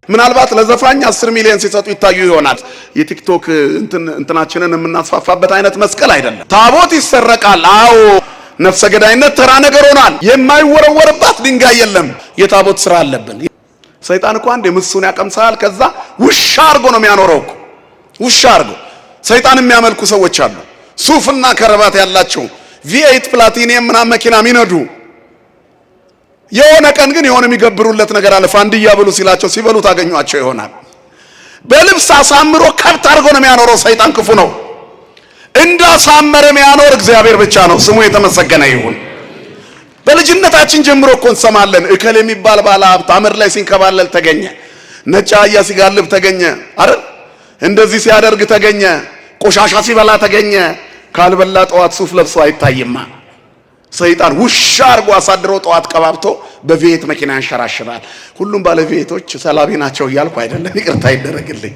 ምናልባት ለዘፋኝ 10 ሚሊዮን ሲሰጡ ይታዩ ይሆናል። የቲክቶክ እንትናችንን የምናስፋፋበት አይነት መስቀል አይደለም። ታቦት ይሰረቃል። አዎ ነፍሰ ገዳይነት ተራ ነገር ሆኗል። የማይወረወርባት ድንጋይ የለም። የታቦት ስራ አለብን። ሰይጣን እኮ አንዴ ምሱን ያቀምሳል። ከዛ ውሻ አርጎ ነው የሚያኖረው እኮ ውሻ አርጎ። ሰይጣን የሚያመልኩ ሰዎች አሉ፣ ሱፍና ከረባት ያላቸው V8 ፕላቲኒየም ምናምን መኪና የሚነዱ። የሆነ ቀን ግን የሆነ የሚገብሩለት ነገር አለ። ፋንዲያ ብሉ ሲላቸው ሲበሉ ታገኟቸው ይሆናል። በልብስ አሳምሮ ከብት አርጎ ነው የሚያኖረው። ሰይጣን ክፉ ነው። እንዳሳመረ የሚያኖር እግዚአብሔር ብቻ ነው። ስሙ የተመሰገነ ይሁን። በልጅነታችን ጀምሮ እኮ እንሰማለን። እከል የሚባል ባለ ሀብት አመድ ላይ ሲንከባለል ተገኘ፣ ነጭ አህያ ሲጋልብ ተገኘ፣ አይደል? እንደዚህ ሲያደርግ ተገኘ፣ ቆሻሻ ሲበላ ተገኘ። ካልበላ ጠዋት ሱፍ ለብሶ አይታይማ። ሰይጣን ውሻ አርጎ አሳድሮ ጠዋት ቀባብቶ በቪኤት መኪና ያንሸራሽራል። ሁሉም ባለ ቪኤቶች ሰላቢ ናቸው እያልኩ አይደለም፣ ይቅርታ ይደረግልኝ።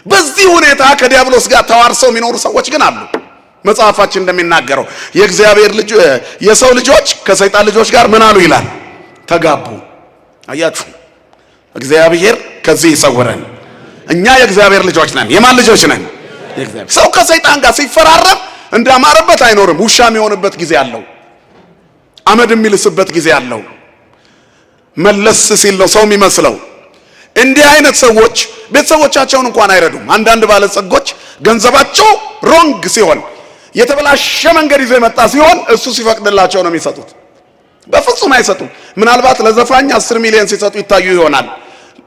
በዚህ ሁኔታ ከዲያብሎስ ጋር ተዋርሰው የሚኖሩ ሰዎች ግን አሉ። መጽሐፋችን እንደሚናገረው የእግዚአብሔር ልጅ የሰው ልጆች ከሰይጣን ልጆች ጋር ምን አሉ ይላል? ተጋቡ። አያችሁ፣ እግዚአብሔር ከዚህ ይሰውረን። እኛ የእግዚአብሔር ልጆች ነን። የማን ልጆች ነን? የእግዚአብሔር። ሰው ከሰይጣን ጋር ሲፈራረም እንዳማረበት አይኖርም። ውሻ የሚሆንበት ጊዜ አለው። አመድ የሚልስበት ጊዜ አለው። መለስ ሲል ነው ሰው የሚመስለው። እንዲህ አይነት ሰዎች ቤተሰቦቻቸውን እንኳን አይረዱም። አንዳንድ ባለጸጎች ገንዘባቸው ሮንግ ሲሆን የተበላሸ መንገድ ይዞ የመጣ ሲሆን እሱ ሲፈቅድላቸው ነው የሚሰጡት። በፍጹም አይሰጡም። ምናልባት ለዘፋኝ 10 ሚሊዮን ሲሰጡ ይታዩ ይሆናል።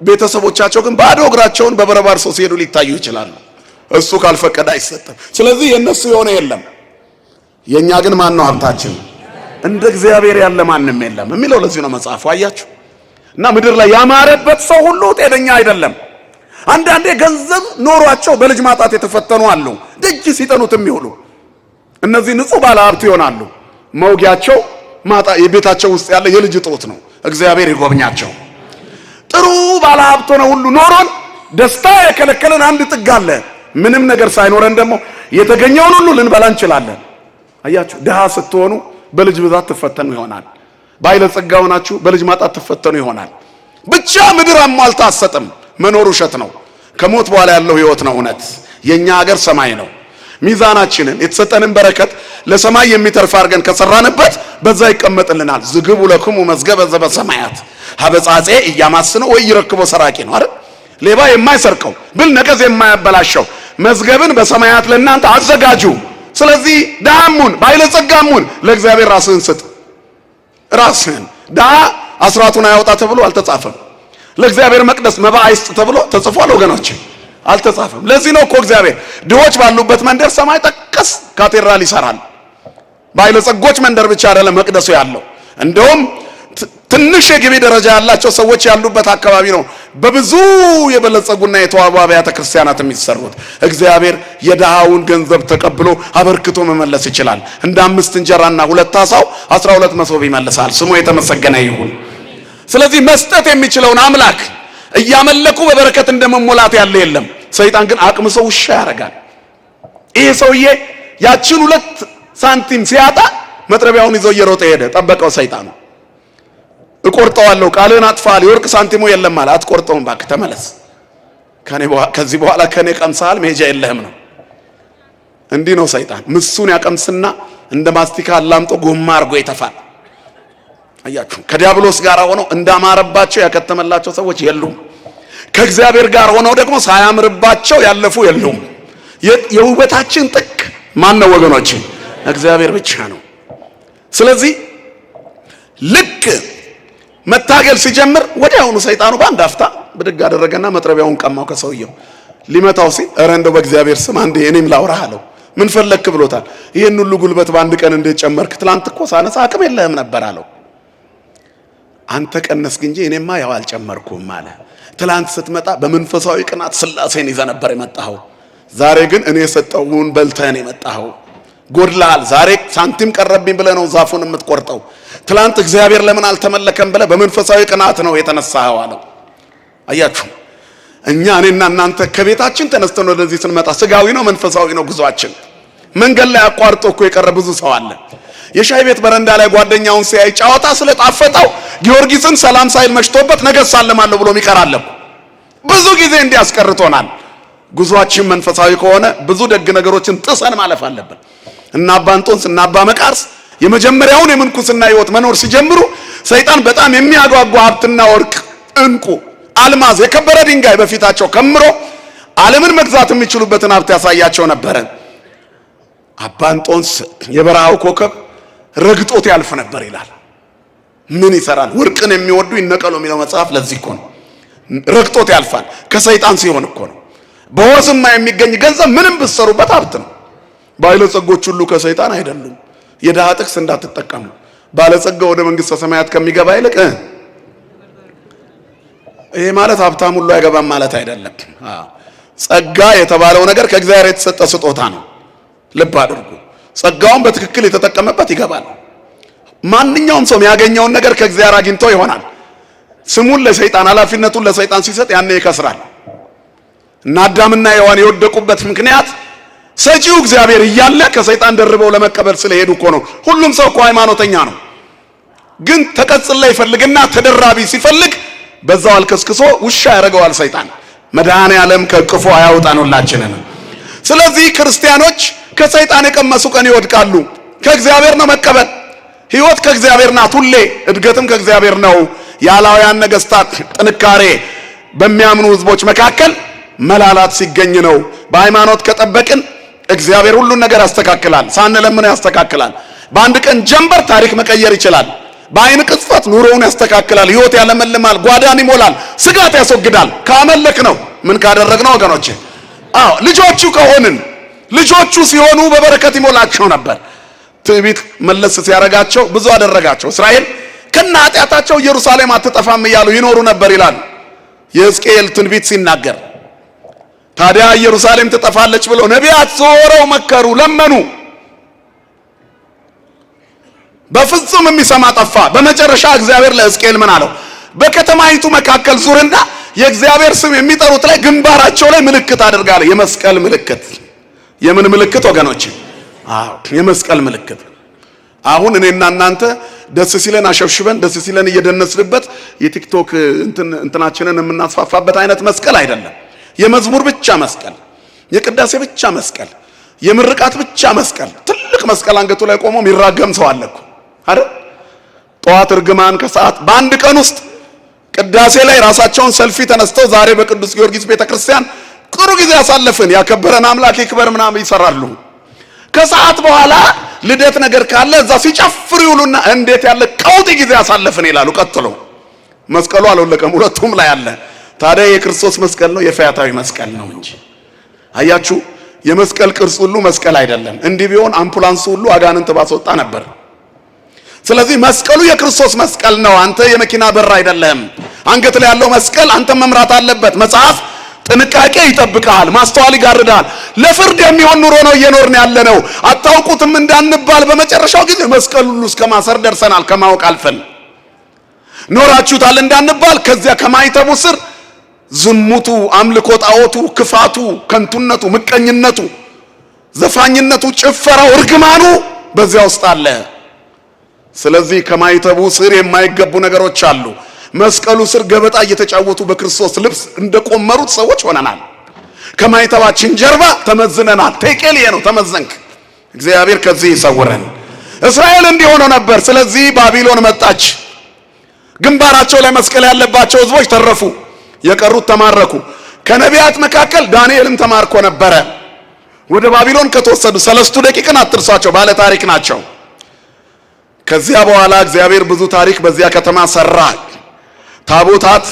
ቤተሰቦቻቸው ግን ባዶ እግራቸውን በበረባር ሰው ሲሄዱ ሊታዩ ይችላሉ። እሱ ካልፈቀደ አይሰጥም። ስለዚህ የነሱ የሆነ የለም። የኛ ግን ማን ነው ሀብታችን? እንደ እግዚአብሔር ያለ ማንም የለም የሚለው ለዚህ ነው መጽሐፉ። አያችሁ። እና ምድር ላይ ያማረበት ሰው ሁሉ ጤነኛ አይደለም። አንዳንዴ ገንዘብ ኖሯቸው በልጅ ማጣት የተፈተኑ አሉ። ደጅ ሲጠኑት የሚውሉ እነዚህ ንጹህ ባለ ሀብት ይሆናሉ። መውጊያቸው የቤታቸው ውስጥ ያለ የልጅ ጦት ነው። እግዚአብሔር ይጎብኛቸው። ጥሩ ባለ ሀብት ሆነ ሁሉ ኖሮን ደስታ የከለከለን አንድ ጥግ አለ። ምንም ነገር ሳይኖረን ደግሞ የተገኘውን ሁሉ ልንበላ እንችላለን። አያችሁ፣ ድሃ ስትሆኑ በልጅ ብዛት ትፈተኑ ይሆናል። ባለጸጋ ሆናችሁ በልጅ ማጣት ትፈተኑ ይሆናል። ብቻ ምድር አሟልታ አትሰጥም። መኖር ውሸት ነው። ከሞት በኋላ ያለው ህይወት ነው እውነት። የኛ ሀገር ሰማይ ነው። ሚዛናችንን የተሰጠንን በረከት ለሰማይ የሚተርፍ አድርገን ከሰራንበት በዛ ይቀመጥልናል። ዝግቡ ለክሙ መዝገበ ዘበሰማያት ሀበጻጼ እያማስነው ወይ ይረክቦ ሰራቂ ነው አይደል? ሌባ የማይሰርቀው ብል ነቀዝ የማያበላሸው መዝገብን በሰማያት ለእናንተ አዘጋጁ። ስለዚህ ድሃሙን ባለጸጋሙን ለእግዚአብሔር ራስህን ስጥ። ራስህን ድሃ አስራቱን አያወጣ ተብሎ አልተጻፈም። ለእግዚአብሔር መቅደስ መባ አይስጥ ተብሎ ተጽፏል ወገኖች? አልተጻፈም። ለዚህ ነው እኮ እግዚአብሔር ድሆች ባሉበት መንደር ሰማይ ጠቀስ ካቴድራል ይሰራል። ባለጸጎች መንደር ብቻ አይደለም መቅደሱ ያለው። እንደውም ትንሽ የገቢ ደረጃ ያላቸው ሰዎች ያሉበት አካባቢ ነው በብዙ የበለጸጉና የተዋቡ አብያተ ክርስቲያናት የሚሰሩት። እግዚአብሔር የድሃውን ገንዘብ ተቀብሎ አበርክቶ መመለስ ይችላል። እንደ 5 እንጀራና 2 ዓሣው 12 መሶብ ይመልሳል። ስሙ የተመሰገነ ይሁን። ስለዚህ መስጠት የሚችለውን አምላክ እያመለኩ በበረከት እንደመሞላት ያለ የለም። ሰይጣን ግን አቅምሶ ውሻ ያደርጋል። ይሄ ሰውዬ ያችን 2 ሳንቲም ሲያጣ መጥረቢያውን ይዞ እየሮጠ ሄደ። ጠበቀው ሰይጣኑ። እቆርጠዋለሁ፣ ቃልህን አጥፋል፣ የወርቅ ሳንቲሙ የለም አለ። አትቆርጠውም እባክህ ተመለስ፣ ከዚህ በኋላ ከኔ ቀምሰሃል፣ መሄጃ የለህም ነው። እንዲህ ነው ሰይጣን። ምሱን ያቀምስና እንደ ማስቲካ አላምጦ ጎማ አድርጎ ይተፋል። አያችሁ፣ ከዲያብሎስ ጋር ሆነው እንዳማረባቸው ያከተመላቸው ሰዎች የሉም። ከእግዚአብሔር ጋር ሆነው ደግሞ ሳያምርባቸው ያለፉ የሉም። የውበታችን ጥግ ማን ነው ወገኖች? እግዚአብሔር ብቻ ነው። ስለዚህ ልክ መታገል ሲጀምር ወዲያውኑ ሰይጣኑ በአንድ አፍታ ብድግ አደረገና መጥረቢያውን ቀማው ከሰውየው። ሊመታው ሲል ኧረ እንደው በእግዚአብሔር ስም አንዴ እኔም ላውራህ አለው። ምን ፈለክ ብሎታል። ይሄን ሁሉ ጉልበት በአንድ ቀን እንዴት ጨመርክ? ትላንት እኮ ሳነሳ አቅም የለህም ነበር አለው። አንተ ቀነስክ እንጂ እኔማ ያው አልጨመርኩም አለ። ትላንት ስትመጣ በመንፈሳዊ ቅናት ስላሴን ይዘህ ነበር የመጣኸው። ዛሬ ግን እኔ የሰጠውን በልተህ ነው የመጣኸው። ጎድላል። ዛሬ ሳንቲም ቀረብኝ ብለህ ነው ዛፉን የምትቆርጠው። ትላንት እግዚአብሔር ለምን አልተመለከም ብለህ በመንፈሳዊ ቅናት ነው የተነሳኸው አለው። አያችሁ፣ እኔና እናንተ ከቤታችን ተነስተን ወደዚህ ስንመጣ ስጋዊ ነው መንፈሳዊ ነው ጉዟችን። መንገድ ላይ አቋርጦ እኮ የቀረ ብዙ ሰው አለ። የሻይ ቤት በረንዳ ላይ ጓደኛውን ሲያይ ጨዋታ ስለጣፈጠው ጊዮርጊስን ሰላም ሳይል መሽቶበት ነገ ሳለማለሁ ብሎ ይቀራል። ብዙ ጊዜ እንዲያስቀርቶናል። ጉዟችን መንፈሳዊ ከሆነ ብዙ ደግ ነገሮችን ጥሰን ማለፍ አለብን። እና አባ እንጦንስ እና አባ መቃርስ የመጀመሪያውን የምንኩስና ሕይወት መኖር ሲጀምሩ ሰይጣን በጣም የሚያጓጓ ሀብትና ወርቅ፣ ዕንቁ፣ አልማዝ፣ የከበረ ድንጋይ በፊታቸው ከምሮ ዓለምን መግዛት የሚችሉበትን ሀብት ያሳያቸው ነበረ። አባ እንጦንስ የበረሃው ኮከብ ረግጦት ያልፍ ነበር ይላል። ምን ይሰራል? ወርቅን የሚወዱ ይነቀሉ የሚለው መጽሐፍ ለዚህ እኮ ነው። ረግጦት ያልፋል። ከሰይጣን ሲሆን እኮ ነው። በወዝማ የሚገኝ ገንዘብ ምንም ብትሰሩበት ሀብት ነው። ባለጸጎች ሁሉ ከሰይጣን አይደሉም። የድሃ ጥቅስ እንዳትጠቀሙ። ባለጸጋ ወደ መንግስተ ሰማያት ከሚገባ ይልቅ ይሄ ማለት ሀብታም ሁሉ አይገባም ማለት አይደለም። ጸጋ የተባለው ነገር ከእግዚአብሔር የተሰጠ ስጦታ ነው። ልብ አድርጉ። ጸጋውን በትክክል የተጠቀመበት ይገባል። ማንኛውም ሰው ያገኘውን ነገር ከእግዚአብሔር አግኝቶ ይሆናል። ስሙን ለሰይጣን ኃላፊነቱን ለሰይጣን ሲሰጥ ያኔ ይከስራል። እና አዳምና ሔዋን የወደቁበት ምክንያት ሰጪው እግዚአብሔር እያለ ከሰይጣን ደርበው ለመቀበል ስለሄዱ እኮ ነው። ሁሉም ሰው እኮ ሃይማኖተኛ ነው፣ ግን ተቀጽላ ይፈልግና ተደራቢ ሲፈልግ በዛው አልከስክሶ ውሻ ያደርገዋል ሰይጣን። መድኃኔ ዓለም ከቅፎ አያውጣን ሁላችንን። ስለዚህ ክርስቲያኖች ከሰይጣን የቀመሱ ቀን ይወድቃሉ። ከእግዚአብሔር ነው መቀበል። ሕይወት ከእግዚአብሔር ናት ሁሌ፣ እድገትም ከእግዚአብሔር ነው። የአላውያን ነገስታት ጥንካሬ በሚያምኑ ህዝቦች መካከል መላላት ሲገኝ ነው። በሃይማኖት ከጠበቅን እግዚአብሔር ሁሉን ነገር ያስተካክላል። ሳንለምን ያስተካክላል። በአንድ ቀን ጀንበር ታሪክ መቀየር ይችላል። በአይን ቅጽበት ኑሮውን ያስተካክላል። ሕይወት ያለመልማል፣ ጓዳን ይሞላል፣ ስጋት ያስወግዳል። ካመለክ ነው ምን ካደረግነው ወገኖቼ? ልጆቹ ከሆንን ልጆቹ ሲሆኑ በበረከት ይሞላቸው ነበር። ትዕቢት መለስ ሲያረጋቸው ብዙ አደረጋቸው። እስራኤል ከነ ኃጢአታቸው ኢየሩሳሌም አትጠፋም እያሉ ይኖሩ ነበር ይላል የሕዝቅኤል ትንቢት ሲናገር። ታዲያ ኢየሩሳሌም ትጠፋለች ብለው ነቢያት ዞረው መከሩ፣ ለመኑ። በፍጹም የሚሰማ ጠፋ። በመጨረሻ እግዚአብሔር ለሕዝቅኤል ምን አለው? በከተማይቱ መካከል ዙርና የእግዚአብሔር ስም የሚጠሩት ላይ ግንባራቸው ላይ ምልክት አድርጋለ። የመስቀል ምልክት። የምን ምልክት ወገኖች? የመስቀል ምልክት። አሁን እኔና እናንተ ደስ ሲለን አሸብሽበን ደስ ሲለን እየደነስንበት የቲክቶክ እንትናችንን የምናስፋፋበት አይነት መስቀል አይደለም። የመዝሙር ብቻ መስቀል፣ የቅዳሴ ብቻ መስቀል፣ የምርቃት ብቻ መስቀል። ትልቅ መስቀል አንገቱ ላይ ቆሞ የሚራገም ሰው አለ እኮ አይደል? ጠዋት እርግማን፣ ከሰዓት በአንድ ቀን ውስጥ ቅዳሴ ላይ ራሳቸውን ሰልፊ ተነስተው ዛሬ በቅዱስ ጊዮርጊስ ቤተክርስቲያን ጥሩ ጊዜ ያሳለፍን ያከበረን አምላክ ይክበር ምናምን ይሰራሉ። ከሰዓት በኋላ ልደት ነገር ካለ እዛ ሲጨፍሩ ይውሉና እንዴት ያለ ቀውጢ ጊዜ ያሳለፍን ይላሉ። ቀጥሎ መስቀሉ አልወለቀም፣ ሁለቱም ላይ አለ። ታዲያ የክርስቶስ መስቀል ነው የፈያታዊ መስቀል ነው እንጂ። አያችሁ፣ የመስቀል ቅርጽ ሁሉ መስቀል አይደለም። እንዲህ ቢሆን አምቡላንስ ሁሉ አጋንንት ባስወጣ ነበር። ስለዚህ መስቀሉ የክርስቶስ መስቀል ነው። አንተ የመኪና በር አይደለም። አንገት ላይ ያለው መስቀል አንተ መምራት አለበት። መጽሐፍ ጥንቃቄ ይጠብቃል፣ ማስተዋል ይጋርዳል። ለፍርድ የሚሆን ኑሮ ነው እየኖርን ያለ ነው። አታውቁትም እንዳንባል በመጨረሻው ጊዜ መስቀል ሁሉ እስከ ማሰር ደርሰናል። ከማወቅ አልፈን ኖራችሁታል እንዳንባል ከዚያ ከማይተቡ ስር ዝሙቱ፣ አምልኮ ጣዖቱ፣ ክፋቱ፣ ከንቱነቱ፣ ምቀኝነቱ፣ ዘፋኝነቱ፣ ጭፈራው፣ እርግማኑ በዚያ ውስጥ አለ። ስለዚህ ከማይተቡ ስር የማይገቡ ነገሮች አሉ። መስቀሉ ስር ገበጣ እየተጫወቱ በክርስቶስ ልብስ እንደቆመሩት ሰዎች ሆነናል። ከማይተባችን ጀርባ ተመዝነናል። ቴቄልዬ ነው ተመዘንክ። እግዚአብሔር ከዚህ ይሰውረን። እስራኤል እንዲሆነው ነበር። ስለዚህ ባቢሎን መጣች። ግንባራቸው ላይ መስቀል ያለባቸው ህዝቦች ተረፉ፣ የቀሩት ተማረኩ። ከነቢያት መካከል ዳንኤልም ተማርኮ ነበረ። ወደ ባቢሎን ከተወሰዱ 3 ደቂቃን አትርሷቸው፣ ባለ ታሪክ ናቸው። ከዚያ በኋላ እግዚአብሔር ብዙ ታሪክ በዚያ ከተማ ሰራ። ታቦታት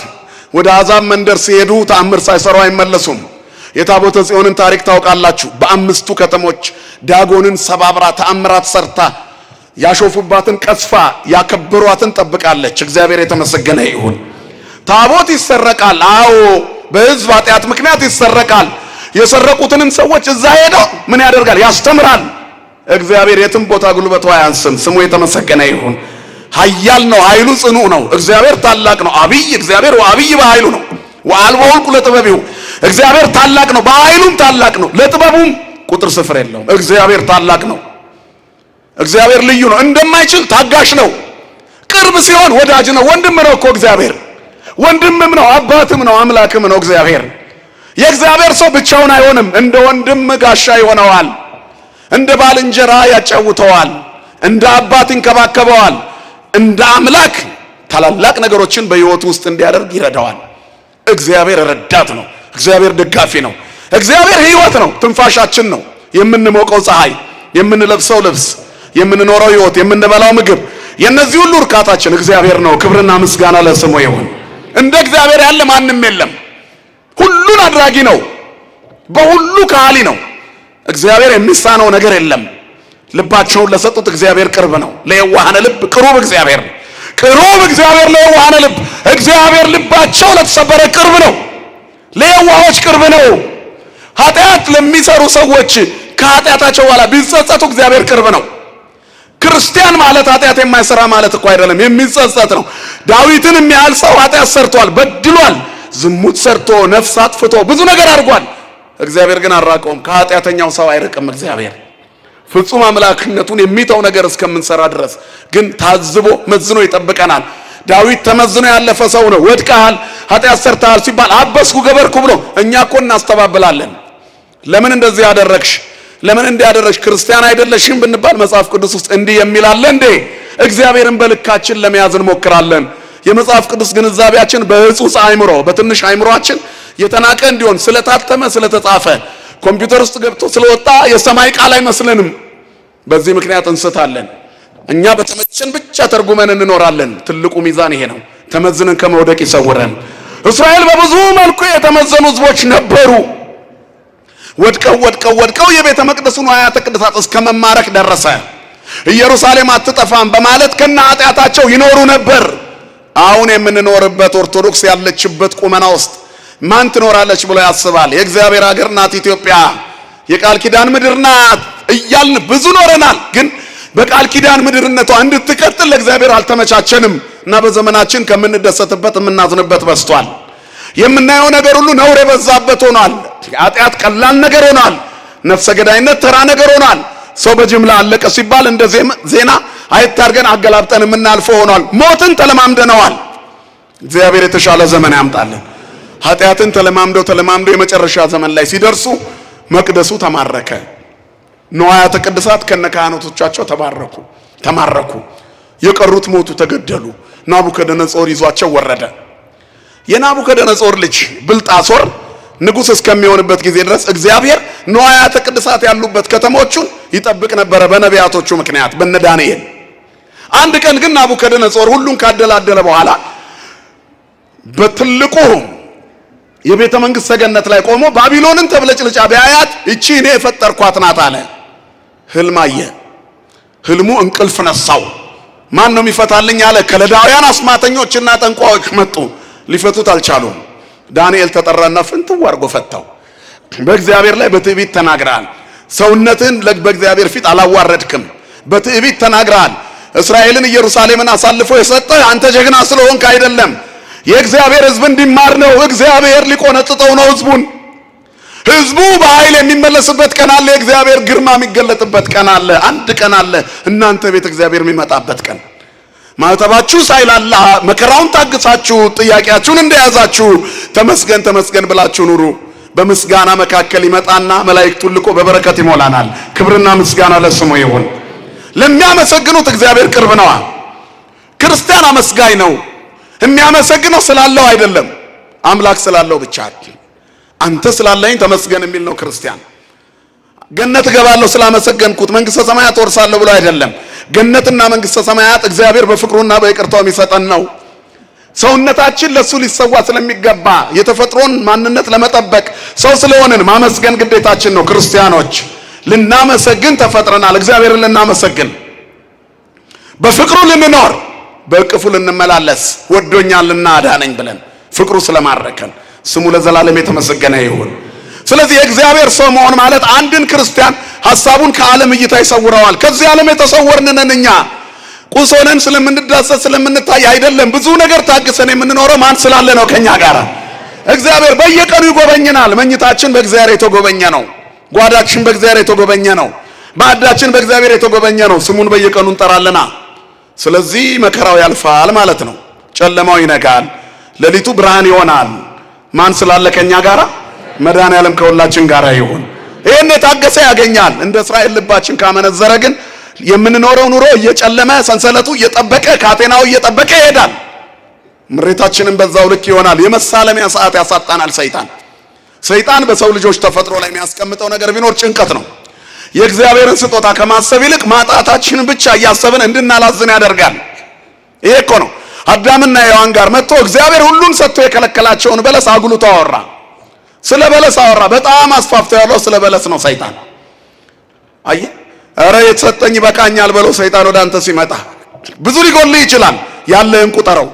ወደ አሕዛብ መንደር ሲሄዱ ተአምር ሳይሰሩ አይመለሱም። የታቦተ ጽዮንን ታሪክ ታውቃላችሁ። በ5ቱ ከተሞች ዳጎንን ሰባብራ ተአምራት ሰርታ ያሾፉባትን ቀስፋ ያከበሯትን ጠብቃለች። እግዚአብሔር የተመሰገነ ይሁን። ታቦት ይሰረቃል። አዎ በሕዝብ ኃጢአት ምክንያት ይሰረቃል። የሰረቁትንም ሰዎች እዛ ሄደው ምን ያደርጋል? ያስተምራል። እግዚአብሔር የትም ቦታ ጉልበቱ አያንስም። ስሙ የተመሰገነ ይሁን። ኃያል ነው፣ ኃይሉ ጽኑ ነው። እግዚአብሔር ታላቅ ነው። አብይ እግዚአብሔር ወአብይ በኃይሉ ነው። ወአልቦ ወልቁ ለጥበቢሁ እግዚአብሔር ታላቅ ነው፣ በኃይሉም ታላቅ ነው፣ ለጥበቡም ቁጥር ስፍር የለውም። እግዚአብሔር ታላቅ ነው። እግዚአብሔር ልዩ ነው። እንደማይችል ታጋሽ ነው። ቅርብ ሲሆን ወዳጅ ነው። ወንድም ነው እኮ እግዚአብሔር። ወንድምም ነው፣ አባትም ነው፣ አምላክም ነው እግዚአብሔር። የእግዚአብሔር ሰው ብቻውን አይሆንም። እንደ ወንድም ጋሻ ይሆነዋል፣ እንደ ባልንጀራ ያጫውተዋል፣ እንደ አባት ይንከባከበዋል፣ እንደ አምላክ ታላላቅ ነገሮችን በሕይወቱ ውስጥ እንዲያደርግ ይረዳዋል። እግዚአብሔር ረዳት ነው። እግዚአብሔር ደጋፊ ነው። እግዚአብሔር ሕይወት ነው፣ ትንፋሻችን ነው። የምንሞቀው ፀሐይ፣ የምንለብሰው ልብስ፣ የምንኖረው ሕይወት፣ የምንበላው ምግብ፣ የነዚህ ሁሉ እርካታችን እግዚአብሔር ነው። ክብርና ምስጋና ለስሙ ይሁን። እንደ እግዚአብሔር ያለ ማንም የለም። ሁሉን አድራጊ ነው፣ በሁሉ ከሃሊ ነው። እግዚአብሔር የሚሳነው ነገር የለም። ልባቸውን ለሰጡት እግዚአብሔር ቅርብ ነው። ለየዋሃነ ልብ ቅሩብ እግዚአብሔር ነው። ቅሩብ እግዚአብሔር ለየዋሃነ ልብ። እግዚአብሔር ልባቸው ለተሰበረ ቅርብ ነው። ለየዋሆች ቅርብ ነው። ኃጢአት ለሚሰሩ ሰዎች ከኃጢአታቸው በኋላ ቢጸጸቱ እግዚአብሔር ቅርብ ነው። ክርስቲያን ማለት ኃጢአት የማይሰራ ማለት እኮ አይደለም፣ የሚጸጸት ነው። ዳዊትን የሚያህል ሰው ኃጢአት ሰርቷል፣ በድሏል፣ ዝሙት ሰርቶ ነፍስ አጥፍቶ ብዙ ነገር አድርጓል። እግዚአብሔር ግን አራቀውም። ከኃጢአተኛው ሰው አይርቅም። እግዚአብሔር ፍጹም አምላክነቱን የሚተው ነገር እስከምንሰራ ድረስ ግን ታዝቦ መዝኖ ይጠብቀናል። ዳዊት ተመዝኖ ያለፈ ሰው ነው። ወድቀሃል፣ ኃጢአት ሰርተሃል ሲባል አበስኩ ገበርኩ ብሎ፣ እኛ እኮ እናስተባብላለን። ለምን እንደዚህ ያደረግሽ፣ ለምን እንዲያደረግሽ፣ ክርስቲያን አይደለሽም ብንባል መጽሐፍ ቅዱስ ውስጥ እንዲህ የሚል አለ እንዴ? እግዚአብሔርን በልካችን ለመያዝ እንሞክራለን። የመጽሐፍ ቅዱስ ግንዛቤያችን በሕጹጽ አእምሮ፣ በትንሽ አእምሮአችን የተናቀ እንዲሆን ስለታተመ ስለተጻፈ ኮምፒውተር ውስጥ ገብቶ ስለወጣ የሰማይ ቃል አይመስልንም። በዚህ ምክንያት እንስታለን። እኛ በተመቸን ብቻ ተርጉመን እንኖራለን። ትልቁ ሚዛን ይሄ ነው። ተመዝነን ከመውደቅ ይሰውረን። እስራኤል በብዙ መልኩ የተመዘኑ ሕዝቦች ነበሩ። ወድቀው የቤተ መቅደሱን ንዋያተ ቅድሳት እስከ መማረክ ደረሰ። ኢየሩሳሌም አትጠፋም በማለት ከነ ኃጢአታቸው ይኖሩ ነበር። አሁን የምንኖርበት ኦርቶዶክስ ያለችበት ቁመና ውስጥ ማን ትኖራለች ብሎ ያስባል? የእግዚአብሔር ሀገር ናት ኢትዮጵያ፣ የቃል ኪዳን ምድር ናት እያልን ብዙ ኖረናል። ግን በቃል ኪዳን ምድርነቷ እንድትቀጥል ለእግዚአብሔር አልተመቻቸንም እና በዘመናችን ከምንደሰትበት የምናዝንበት በዝቷል። የምናየው ነገር ሁሉ ነውር የበዛበት ሆኗል። ኃጢአት ቀላል ነገር ሆኗል። ነፍሰ ገዳይነት ተራ ነገር ሆኗል። ሰው በጅምላ አለቀ ሲባል እንደ ዜና አይታርገን አገላብጠን የምናልፈው ሆኗል። ሞትን ተለማምደነዋል። እግዚአብሔር የተሻለ ዘመን ያምጣልን። ኃጢአትን ተለማምደው የመጨረሻ ዘመን ላይ ሲደርሱ መቅደሱ ተማረከ። ንዋያተ ቅድሳት ከነካህናቶቻቸው ተማረኩ። የቀሩት ሞቱ፣ ተገደሉ። ናቡከደነጾር ይዟቸው ወረደ። የናቡከደነጾር ልጅ ብልጣሶር ንጉሥ እስከሚሆንበት ጊዜ ድረስ እግዚአብሔር ንዋያተ ቅድሳት ያሉበት ከተሞቹን ይጠብቅ ነበረ በነቢያቶቹ ምክንያት በነ ዳንኤል። አንድ ቀን ግን ናቡከደነጾር ሁሉን ካደላደለ በኋላ በትልቁ የቤተ መንግስት ሰገነት ላይ ቆሞ ባቢሎንን ተብለጭልጫ ቢያያት እቺ እኔ የፈጠርኳት ናት አለ። ህልም አየ። ህልሙ እንቅልፍ ነሳው። ማን ነው የሚፈታልኝ አለ። ከለዳውያን አስማተኞችና ጠንቋዮች መጡ። ሊፈቱት አልቻሉም። ዳንኤል ተጠራና ፍንትው አድርጎ ፈታው። በእግዚአብሔር ላይ በትዕቢት ተናግረሃል። ሰውነትህን በእግዚአብሔር ፊት አላዋረድክም። በትዕቢት ተናግረሃል። እስራኤልን ኢየሩሳሌምን አሳልፎ የሰጠ አንተ ጀግና ስለሆንክ አይደለም። የእግዚአብሔር ሕዝብ እንዲማር ነው። እግዚአብሔር ሊቆነጥጠው ነው ሕዝቡን። ሕዝቡ በኃይል የሚመለስበት ቀን አለ። የእግዚአብሔር ግርማ የሚገለጥበት ቀን አለ። አንድ ቀን አለ። እናንተ ቤተ እግዚአብሔር የሚመጣበት ቀን ማዕተባችሁ ሳይላላ መከራውን ታግሳችሁ ጥያቄያችሁን እንደያዛችሁ ተመስገን ተመስገን ብላችሁ ኑሩ። በምስጋና መካከል ይመጣና መላእክቱን ልኮ በበረከት ይሞላናል። ክብርና ምስጋና ለስሙ ይሁን። ለሚያመሰግኑት እግዚአብሔር ቅርብ ነዋ። ክርስቲያን አመስጋኝ ነው። የሚያመሰግነው ስላለው አይደለም፣ አምላክ ስላለው ብቻ። አንተ ስላለኝ ተመስገን የሚል ነው ክርስቲያን። ገነት እገባለሁ ስላመሰገንኩት መንግስተ ሰማያት ወርሳለሁ ብሎ አይደለም። ገነትና መንግስተ ሰማያት እግዚአብሔር በፍቅሩና በይቅርታው የሚሰጠን ነው። ሰውነታችን ለሱ ሊሰዋ ስለሚገባ የተፈጥሮን ማንነት ለመጠበቅ ሰው ስለሆንን ማመስገን ግዴታችን ነው። ክርስቲያኖች ልናመሰግን ተፈጥረናል። እግዚአብሔርን ልናመሰግን፣ በፍቅሩ ልንኖር፣ በእቅፉ ልንመላለስ፣ ወዶኛልና አዳነኝ ብለን ፍቅሩ ስለማረከን ስሙ ለዘላለም የተመሰገነ ይሁን። ስለዚህ የእግዚአብሔር ሰው መሆን ማለት አንድን ክርስቲያን ሐሳቡን ከዓለም እይታ ይሰውረዋል። ከዚህ ዓለም የተሰወርን ነን እኛ። ቁስ ሆነን ስለምንዳሰስ ስለምንታይ አይደለም። ብዙ ነገር ታግሰን የምንኖረው ማን ስላለ ነው? ከኛ ጋር እግዚአብሔር በየቀኑ ይጎበኝናል። መኝታችን በእግዚአብሔር የተጎበኘ ነው። ጓዳችን በእግዚአብሔር የተጎበኘ ነው። ማዕዳችን በእግዚአብሔር የተጎበኘ ነው። ስሙን በየቀኑ እንጠራለና። ስለዚህ መከራው ያልፋል ማለት ነው። ጨለማው ይነጋል። ሌሊቱ ብርሃን ይሆናል። ማን ስላለ ከኛ ጋራ? መድኃኔዓለም ከሁላችን ጋራ ይሁን። ይሄን የታገሰ ያገኛል። እንደ እስራኤል ልባችን ካመነዘረ ግን የምንኖረው ኑሮ እየጨለመ ሰንሰለቱ እየጠበቀ ካቴናው እየጠበቀ ይሄዳል። ምሬታችንን በዛው ልክ ይሆናል። የመሳለሚያ ሰዓት ያሳጣናል ሰይጣን በሰው ልጆች ተፈጥሮ ላይ የሚያስቀምጠው ነገር ቢኖር ጭንቀት ነው። የእግዚአብሔርን ስጦታ ከማሰብ ይልቅ ማጣታችንን ብቻ እያሰብን እንድናላዝን ያደርጋል። ይሄ እኮ ነው አዳምና ሔዋን ጋር መጥቶ እግዚአብሔር ሁሉን ሰጥቶ የከለከላቸውን በለስ አጉልቶ አወራ። ስለ በለስ አወራ። በጣም አስፋፍቶ ያለው ስለ በለስ ነው ሰይጣን። አየህ፣ ኧረ የተሰጠኝ ይበቃኛል ብሎ ሰይጣን ወደ አንተ ሲመጣ ብዙ ሊጎልህ ይችላል። ያለህን ቁጠረው።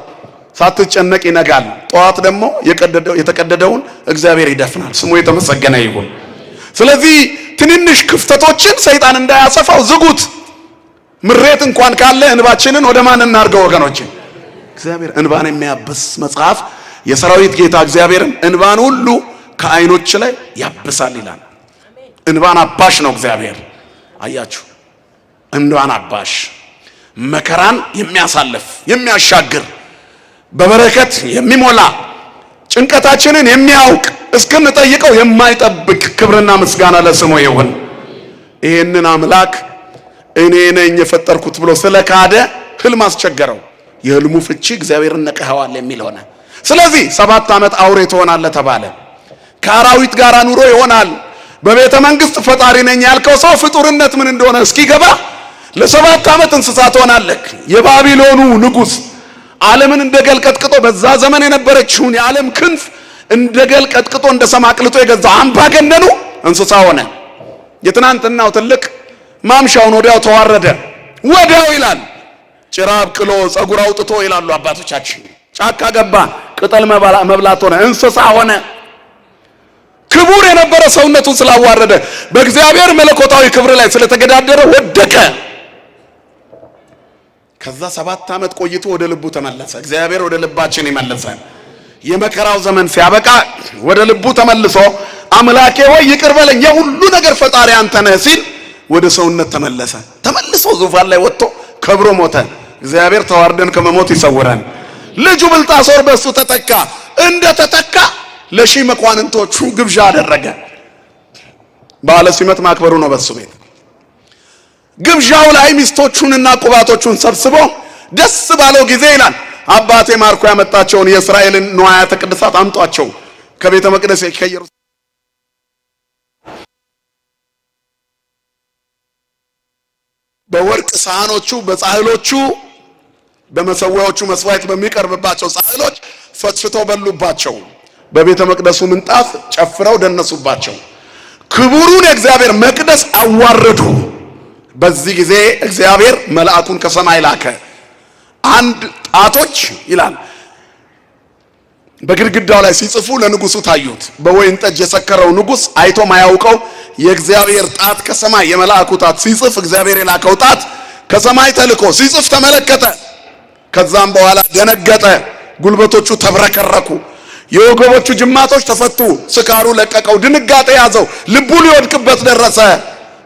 ሳትጨነቅ ይነጋል። ጠዋት ደግሞ የተቀደደውን እግዚአብሔር ይደፍናል። ስሙ የተመሰገነ ይሁን። ስለዚህ ትንንሽ ክፍተቶችን ሰይጣን እንዳያሰፋው ዝጉት። ምሬት እንኳን ካለ እንባችንን ወደ ማን እናርገው ወገኖች? እግዚአብሔር እንባን የሚያብስ መጽሐፍ የሰራዊት ጌታ እግዚአብሔርን እንባን ሁሉ ከዓይኖች ላይ ያብሳል ይላል። እንባን አባሽ ነው እግዚአብሔር። አያችሁ፣ እንባን አባሽ፣ መከራን የሚያሳልፍ የሚያሻግር፣ በበረከት የሚሞላ፣ ጭንቀታችንን የሚያውቅ፣ እስክንጠይቀው የማይጠብቅ ክብርና ምስጋና ለስሙ ይሁን። ይህንን አምላክ እኔ ነኝ የፈጠርኩት ብሎ ስለካደ ህልም አስቸገረው። የህልሙ ፍቺ እግዚአብሔርን ነቀኸዋል የሚል ሆነ። ስለዚህ 7 ዓመት አውሬ ትሆናለህ ተባለ። ከአራዊት ጋር ኑሮ ይሆናል። በቤተ መንግስት ፈጣሪ ነኝ ያልከው ሰው ፍጡርነት ምን እንደሆነ እስኪገባ ለ7 ዓመት እንስሳ ትሆናለህ። የባቢሎኑ ንጉሥ ዓለምን እንደገል ቀጥቅጦ በዛ ዘመን የነበረችውን የዓለም ክንፍ እንደገል ቀጥቅጦ እንደ ሰም አቅልጦ የገዛው አምባገነኑ እንስሳ ሆነ። የትናንትናው ትልቅ ማምሻውን ወዲያው ተዋረደ። ወዲያው ይላል ጭራ አብቅሎ ጸጉር አውጥቶ ይላሉ አባቶቻችን። ጫካ ገባ፣ ቅጠል መብላት ሆነ፣ እንስሳ ሆነ። ክቡር የነበረ ሰውነቱን ስላዋረደ በእግዚአብሔር መለኮታዊ ክብር ላይ ስለተገዳደረ ወደቀ። ከዛ 7 ዓመት ቆይቶ ወደ ልቡ ተመለሰ። እግዚአብሔር ወደ ልባችን ይመለሳል። የመከራው ዘመን ሲያበቃ ወደ ልቡ ተመልሶ አምላኬ ሆይ ይቅር በለኝ የሁሉ ነገር ፈጣሪ አንተ ነህ ሲል ወደ ሰውነት ተመለሰ። ተመልሶ ዙፋን ላይ ወጥቶ ከብሮ ሞተ። እግዚአብሔር ተዋርደን ከመሞት ይሰውረን። ልጁ ብልጣሶር በሱ ተተካ። እንደ ተተካ ለሺህ መኳንንቶቹ ግብዣ አደረገ። ባለ ሲመት ማክበሩ ነው በሱ ቤት። ግብዣው ላይ ሚስቶቹንና ቁባቶቹን ሰብስቦ ደስ ባለው ጊዜ ይላል አባቴ ማርኮ ያመጣቸውን የእስራኤልን ንዋያተ ቅድሳት አምጧቸው ከቤተ መቅደስ ከኢየሩሳሌም በወርቅ ሳህኖቹ በጻሕሎቹ በመሰዊያዎቹ መስዋዕት በሚቀርብባቸው ጻሕሎች ፈትፍተው በሉባቸው። በቤተ መቅደሱ ምንጣፍ ጨፍረው ደነሱባቸው። ክቡሩን የእግዚአብሔር መቅደስ አዋረዱ። በዚህ ጊዜ እግዚአብሔር መልአኩን ከሰማይ ላከ። አንድ ጣቶች ይላል በግድግዳው ላይ ሲጽፉ ለንጉሱ ታዩት። በወይን ጠጅ የሰከረው ንጉስ አይቶ ማያውቀው የእግዚአብሔር ጣት ከሰማይ የመልአኩ ጣት ሲጽፍ እግዚአብሔር የላከው ጣት ከሰማይ ተልኮ ሲጽፍ ተመለከተ። ከዛም በኋላ ደነገጠ። ጉልበቶቹ ተብረከረኩ። የወገቦቹ ጅማቶች ተፈቱ። ስካሩ ለቀቀው። ድንጋጤ ያዘው። ልቡ ሊወድቅበት ደረሰ።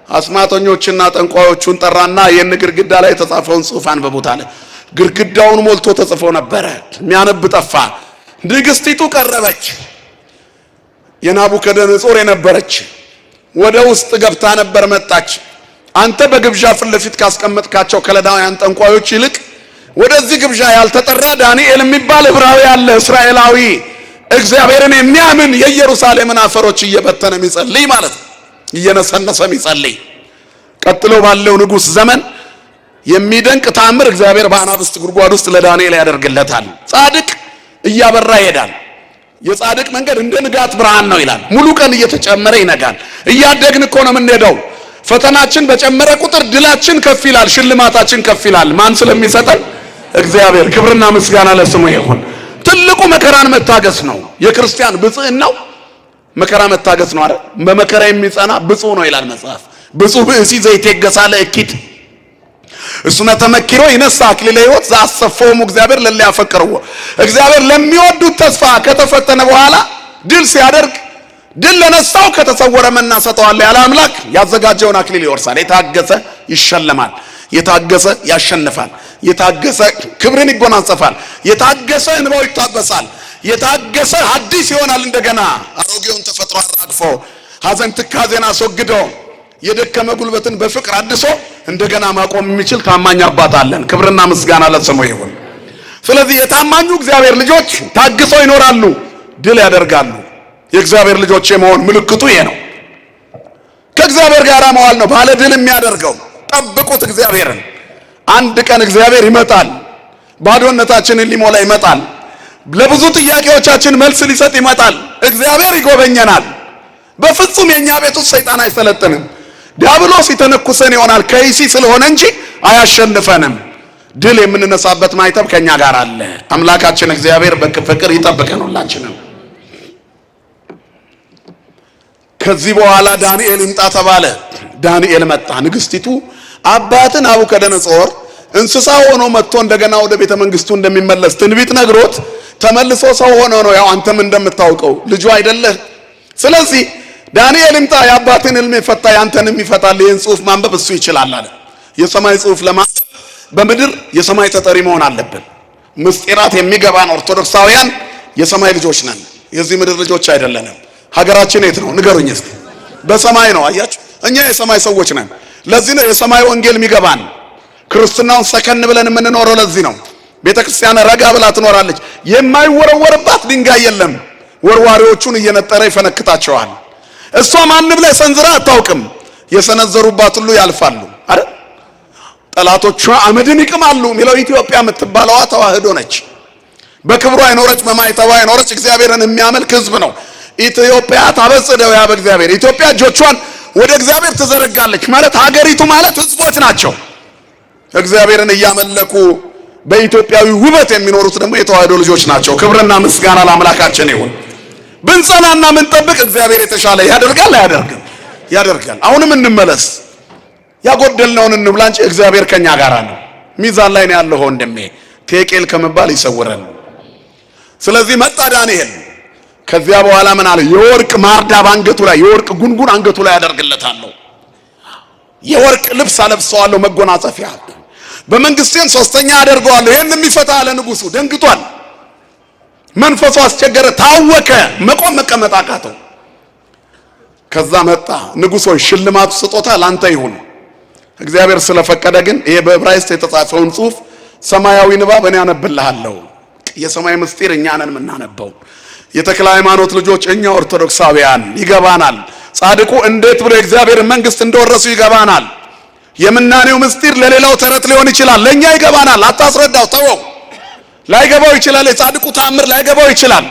አስማተኞችና ጠንቋዮቹን ጠራና ይህን ግድግዳ ላይ የተጻፈውን ጽሑፍ አንብቡት አለ። ግድግዳውን ሞልቶ ተጽፎ ነበረ። የሚያነብ ጠፋ። ንግስቲቱ ቀረበች። የናቡከደነጾር የነበረች ወደ ውስጥ ገብታ ነበር። መጣች። አንተ በግብዣ ፊት ለፊት ካስቀመጥካቸው ከለዳውያን ጠንቋዮች ይልቅ ወደዚህ ግብዣ ያልተጠራ ዳንኤል የሚባል ዕብራዊ አለ፣ እስራኤላዊ፣ እግዚአብሔርን የሚያምን የኢየሩሳሌምን አፈሮች እየበተነ የሚጸልይ ማለት ነው፣ እየነሰነሰ የሚጸልይ። ቀጥሎ ባለው ንጉሥ ዘመን የሚደንቅ ታምር እግዚአብሔር በአናብስት ጉድጓድ ውስጥ ለዳንኤል ያደርግለታል። ጻድቅ እያበራ ይሄዳል። የጻድቅ መንገድ እንደ ንጋት ብርሃን ነው ይላል። ሙሉ ቀን እየተጨመረ ይነጋል። እያደግን እኮ ነው የምንሄደው። ፈተናችን በጨመረ ቁጥር ድላችን ከፍ ይላል፣ ሽልማታችን ከፍ ይላል። ማን ስለሚሰጠን? እግዚአብሔር። ክብርና ምስጋና ለስሙ ይሁን። ትልቁ መከራን መታገስ ነው። የክርስቲያን ብጽዕናው መከራ መታገስ ነው አይደል? በመከራ የሚጸና ብፁዕ ነው ይላል መጽሐፍ። ብፁዕ ብእሲ ዘይቴገሳ ለእኪት እስመ ተመኪሮ ይነሳ አክሊለ ሕይወት ዘአሰፈወሙ እግዚአብሔር ለለ ያፈቅርዎ። እግዚአብሔር ለሚወዱት ተስፋ ከተፈተነ በኋላ ድል ሲያደርግ ድል ለነሳው ከተሰወረ መና ሰጠዋለሁ ያለ አምላክ ያዘጋጀውን አክሊል ይወርሳል። የታገሰ ይሸለማል። የታገሰ ያሸንፋል። የታገሰ ክብርን ይጎናጸፋል። የታገሰ እንባው ይታበሳል። የታገሰ አዲስ ይሆናል። እንደገና አሮጌውን ተፈጥሮ አራግፎ ሐዘን ትካዜን አስወግዶ የደከመ ጉልበትን በፍቅር አድሶ እንደገና ማቆም የሚችል ታማኝ አባት አለን። ክብርና ምስጋና ለስሙ ይሁን። ስለዚህ የታማኙ እግዚአብሔር ልጆች ታግሰው ይኖራሉ፣ ድል ያደርጋሉ። የእግዚአብሔር ልጆች የመሆን ምልክቱ ይሄ ነው። ከእግዚአብሔር ጋር መዋል ነው ባለ ድል የሚያደርገው። ጠብቁት እግዚአብሔርን። አንድ ቀን እግዚአብሔር ይመጣል፣ ባዶነታችንን ሊሞላ ይመጣል፣ ለብዙ ጥያቄዎቻችን መልስ ሊሰጥ ይመጣል። እግዚአብሔር ይጎበኘናል። በፍጹም የኛ ቤት ውስጥ ሰይጣን አይሰለጥንም። ዲያብሎስ ይተነኩሰን ይሆናል ከይሲ ስለሆነ እንጂ አያሸንፈንም። ድል የምንነሳበት ማይተብ ከኛ ጋር አለ። አምላካችን እግዚአብሔር በፍቅር ይጠብቀን ሁላችንም። ከዚህ በኋላ ዳንኤል ይምጣ ተባለ። ዳንኤል መጣ። ንግስቲቱ አባትን ናቡከደነፆር እንስሳ ሆኖ መጥቶ እንደገና ወደ ቤተ መንግስቱ እንደሚመለስ ትንቢት ነግሮት ተመልሶ ሰው ሆኖ ነው። ያው አንተም እንደምታውቀው ልጁ አይደለህ። ስለዚህ ዳንኤል ይምጣ፣ የአባትን ሕልም ይፈታ፣ ያንተንም ይፈታል። ይህን ጽሑፍ ማንበብ እሱ ይችላል አለ። የሰማይ ጽሑፍ ለማንበብ በምድር የሰማይ ተጠሪ መሆን አለብን። ምስጢራት የሚገባን ኦርቶዶክሳውያን የሰማይ ልጆች ነን፣ የዚህ ምድር ልጆች አይደለንም። ሀገራችን የት ነው ንገሩኝ እስቲ? በሰማይ ነው። አያችሁ፣ እኛ የሰማይ ሰዎች ነን። ለዚህ ነው የሰማይ ወንጌል የሚገባን። ክርስትናውን ሰከን ብለን የምንኖረው ለዚህ ነው። ቤተክርስቲያን ረጋ ብላ ትኖራለች። የማይወረወርባት ድንጋይ የለም። ወርዋሪዎቹን እየነጠረ ይፈነክታቸዋል። እሷ ማንም ላይ ሰንዝራ አታውቅም። የሰነዘሩባት ሁሉ ያልፋሉ አይደል? ጠላቶቿ አመድን ይቅማሉ የሚለው ኢትዮጵያ የምትባለዋ ተዋህዶ ነች። በክብሯ አይኖረች፣ በማይተዋ አይኖረች፣ እግዚአብሔርን የሚያመልክ ህዝብ ነው። ኢትዮጵያ ታበጽደው ያ በእግዚአብሔር ኢትዮጵያ እጆቿን ወደ እግዚአብሔር ትዘረጋለች ማለት ሀገሪቱ ማለት ህዝቦች ናቸው። እግዚአብሔርን እያመለኩ በኢትዮጵያዊ ውበት የሚኖሩት ደግሞ የተዋህዶ ልጆች ናቸው። ክብርና ምስጋና ለአምላካችን ይሁን። ብንጸናና ምንጠብቅ እግዚአብሔር የተሻለ ያደርጋል። አያደርግም? ያደርጋል። አሁንም እንመለስ፣ ያጎደልነውን እንብላ እንጂ እግዚአብሔር ከኛ ጋር ነው። ሚዛን ላይ ነው ያለው ወንድሜ፣ ቴቄል ከመባል ይሰውረን። ስለዚህ መጣ ዳንኤል። ከዚያ በኋላ ምን አለ? የወርቅ ማርዳ ባንገቱ ላይ የወርቅ ጉንጉን አንገቱ ላይ ያደርግለታለሁ፣ የወርቅ ልብስ አለብሰዋለሁ፣ መጎናጸፊያ በመንግስቴን ሶስተኛ አደርገዋለሁ። ይሄን የሚፈታ አለ ንጉሱ። ደንግጧል። መንፈሱ አስቸገረ፣ ታወከ፣ መቆም መቀመጥ አቃተው። ከዛ መጣ ንጉሥ ሆይ ሽልማቱ ስጦታ ላንተ ይሁን። እግዚአብሔር ስለፈቀደ ግን ይሄ በዕብራይስጥ የተጻፈውን ጽሑፍ ሰማያዊ ንባብ እኔ አነብልሃለሁ። የሰማይ ምስጢር እኛ ነን የምናነበው። የተክለ ሃይማኖት ልጆች እኛ ኦርቶዶክሳውያን ይገባናል። ጻድቁ እንዴት ብሎ የእግዚአብሔር መንግስት እንደወረሱ ይገባናል። የምናኔው ምስጢር ለሌላው ተረት ሊሆን ይችላል፣ ለኛ ይገባናል። አታስረዳው፣ ተወው። ላይገባው ይችላል። የጻድቁ ታምር ላይገባው ይችላል።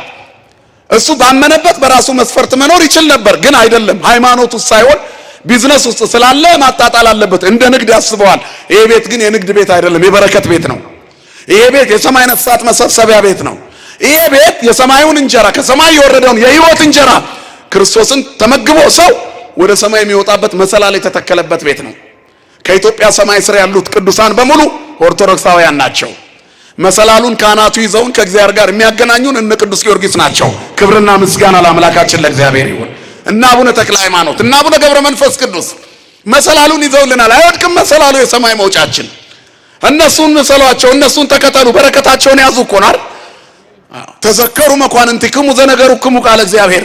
እሱ ባመነበት በራሱ መስፈርት መኖር ይችል ነበር፣ ግን አይደለም። ሃይማኖት ውስጥ ሳይሆን ቢዝነስ ውስጥ ስላለ ማጣጣል አለበት። እንደ ንግድ ያስበዋል። ይሄ ቤት ግን የንግድ ቤት አይደለም፣ የበረከት ቤት ነው። ይሄ ቤት የሰማይ ነፍሳት መሰብሰቢያ ቤት ነው። ይሄ ቤት የሰማዩን እንጀራ ከሰማይ የወረደውን የሕይወት እንጀራ ክርስቶስን ተመግቦ ሰው ወደ ሰማይ የሚወጣበት መሰላል የተተከለበት ቤት ነው። ከኢትዮጵያ ሰማይ ስር ያሉት ቅዱሳን በሙሉ ኦርቶዶክሳውያን ናቸው። መሰላሉን ካህናቱ ይዘውን ከእግዚአብሔር ጋር የሚያገናኙን እነ ቅዱስ ጊዮርጊስ ናቸው። ክብርና ምስጋና ለአምላካችን ለእግዚአብሔር ይሁን። እና አቡነ ተክለ ሃይማኖት እና አቡነ ገብረ መንፈስ ቅዱስ መሰላሉን ይዘውልናል። አይወድቅም መሰላሉ፣ የሰማይ መውጫችን። እነሱን ምሰሏቸው፣ እነሱን ተከተሉ፣ በረከታቸውን ያዙ እኮ ነው። ተዘከሩ መኳንንቲክሙ ዘነገሩክሙ ቃለ እግዚአብሔር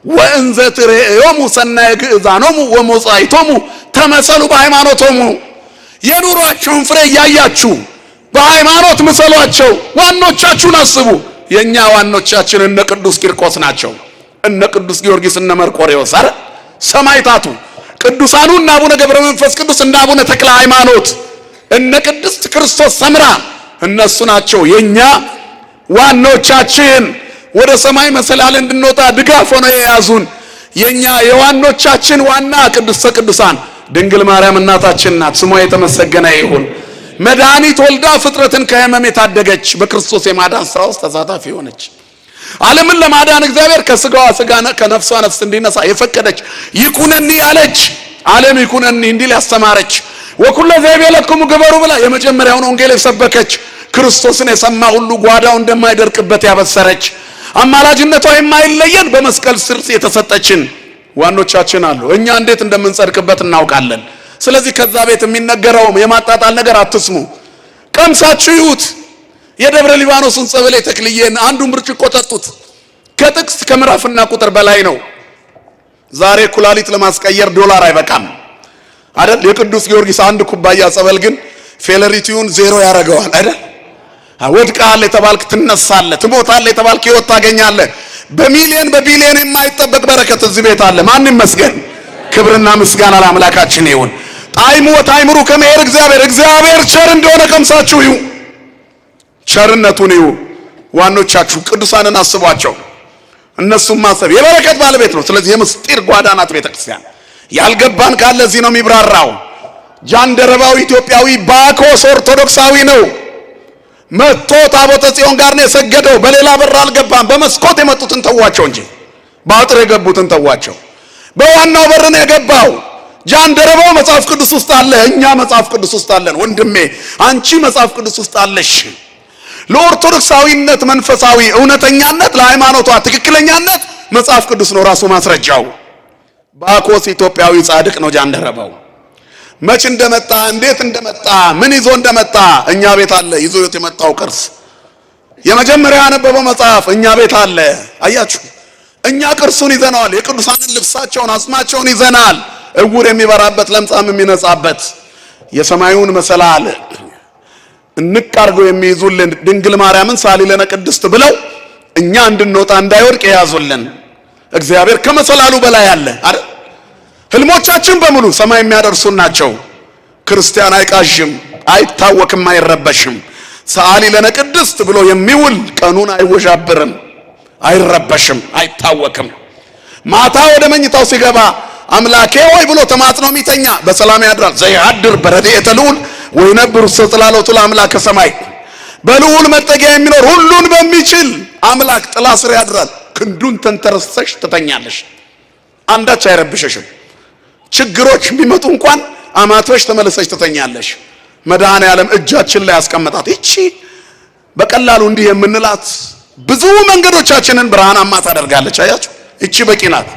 ወእንዘ ትሬዮሙ ሰናየ ግእዛኖሙ ወሞጻይቶሙ ተመሰሉ በሃይማኖቶሙ። የኑሯቸውን ፍሬ እያያችሁ በሃይማኖት ምሰሏቸው። ዋኖቻችሁን አስቡ። የኛ ዋኖቻችን እነ ቅዱስ ቂርቆስ ናቸው፣ እነ ቅዱስ ጊዮርጊስ፣ እነ መርቆሬዎስ። አረ ሰማይታቱ ቅዱሳኑ እና አቡነ ገብረ መንፈስ ቅዱስ እና አቡነ ተክለ ሃይማኖት እነ ቅድስት ክርስቶስ ሰምራ እነሱ ናቸው የኛ ዋኖቻችን። ወደ ሰማይ መሰላል እንድንወጣ ድጋፍ ሆነው የያዙን የኛ የዋኖቻችን ዋና ቅድስተ ቅዱሳን ድንግል ማርያም እናታችን ናት። ስሟ የተመሰገነ ይሁን። መድኃኒት ወልዳ ፍጥረትን ከሕመም የታደገች በክርስቶስ የማዳን ስራ ውስጥ ተሳታፊ ሆነች። ዓለምን ለማዳን እግዚአብሔር ከስጋዋ ስጋ ከነፍሷ ነፍስ እንዲነሳ የፈቀደች ይኩነኒ ያለች ዓለም ይኩነኒ እንዲል ያስተማረች ወኩለ ዘይቤለክሙ ግበሩ ብላ የመጀመሪያውን ወንጌል የሰበከች ክርስቶስን የሰማ ሁሉ ጓዳው እንደማይደርቅበት ያበሰረች አማላጅነቷ የማይለየን በመስቀል ስር የተሰጠችን ዋኖቻችን አሉ። እኛ እንዴት እንደምንጸድቅበት እናውቃለን። ስለዚህ ከዛ ቤት የሚነገረው የማጣጣል ነገር አትስሙ። ቀምሳችሁ ይዩት። የደብረ ሊባኖስን ጸበል ተክልዬን አንዱን ብርጭቆ ጠጡት። ከጥቅስ ከምዕራፍና ቁጥር በላይ ነው። ዛሬ ኩላሊት ለማስቀየር ዶላር አይበቃም አይደል? የቅዱስ ጊዮርጊስ አንድ ኩባያ ጸበል ግን ፌለሪቲውን ዜሮ ያደርገዋል አይደል? ወድቃል የተባልክ ትነሳለህ፣ ትሞታለህ የተባልክ ሕይወት ታገኛለህ። በሚሊዮን በቢሊዮን የማይጠበቅ በረከት እዚህ ቤት አለ። ማን ይመስገን? ክብርና ምስጋና ለአምላካችን ይሁን። ጣዕሙ ወታይምሩ ከመሄድ እግዚአብሔር ቸር እንደሆነ ቀምሳችሁ ይሁ ቸርነቱን ይሁ። ዋኖቻችሁ ቅዱሳንን አስቧቸው። እነሱም ማሰብ የበረከት ባለቤት ነው። ስለዚህ የምስጢር ጓዳ ናት ቤተክርስቲያን። ያልገባን ካለ እዚህ ነው የሚብራራው። ጃንደረባው ኢትዮጵያዊ ባኮስ ኦርቶዶክሳዊ ነው። መጥቶ ታቦተ ጽዮን ጋር ነው የሰገደው። በሌላ በር አልገባም። በመስኮት የመጡትን ተዋቸው እንጂ በአጥር የገቡትን ተዋቸው። በዋናው በር ነው የገባው። ጃንደረባው መጽሐፍ ቅዱስ ውስጥ አለ፣ እኛ መጽሐፍ ቅዱስ ውስጥ አለን። ወንድሜ አንቺ መጽሐፍ ቅዱስ ውስጥ አለሽ። ለኦርቶዶክሳዊነት መንፈሳዊ እውነተኛነት፣ ለሃይማኖቷ ትክክለኛነት መጽሐፍ ቅዱስ ነው ራሱ ማስረጃው። ባኮስ ኢትዮጵያዊ ጻድቅ ነው ጃንደረባው። መች እንደመጣ እንዴት እንደመጣ ምን ይዞ እንደመጣ እኛ ቤት አለ። ይዞት የመጣው ቅርስ የመጀመሪያ ያነበበው መጽሐፍ እኛ ቤት አለ። አያችሁ፣ እኛ ቅርሱን ይዘናል። የቅዱሳንን ልብሳቸውን አጽማቸውን ይዘናል። እውር የሚበራበት ለምጻም የሚነጻበት የሰማዩን መሰላል እንቅ አድርገው የሚይዙልን ድንግል ማርያምን ሳሊለነ ቅድስት ብለው እኛ እንድንወጣ እንዳይወድቅ የያዙልን እግዚአብሔር ከመሰላሉ በላይ አለ አይደል? ህልሞቻችን በሙሉ ሰማይ የሚያደርሱን ናቸው። ክርስቲያን አይቃዥም፣ አይታወክም፣ አይረበሽም። ሳሊለነ ቅድስት ብሎ የሚውል ቀኑን አይወዣብርም፣ አይረበሽም፣ አይታወክም። ማታ ወደ መኝታው ሲገባ አምላኬ ሆይ ብሎ ተማጽኖ የሚተኛ በሰላም ያድራል። ዘያድር በረድኤተ ልዑል ወይነብር ውስተ ጽላሎቱ ለአምላከ ሰማይ። በልዑል መጠጊያ የሚኖር ሁሉን በሚችል አምላክ ጥላ ስር ያድራል። ክንዱን ተንተረሰሽ ትተኛለሽ፣ አንዳች አይረብሽሽም። ችግሮች ቢመጡ እንኳን አማትበሽ ተመለሰሽ ትተኛለሽ። መድኃኔ ዓለም እጃችን ላይ ያስቀመጣት ይቺ በቀላሉ እንዲህ የምንላት ብዙ መንገዶቻችንን ብርሃናማ ታደርጋለች። አያችሁ፣ ይቺ በቂ ናት።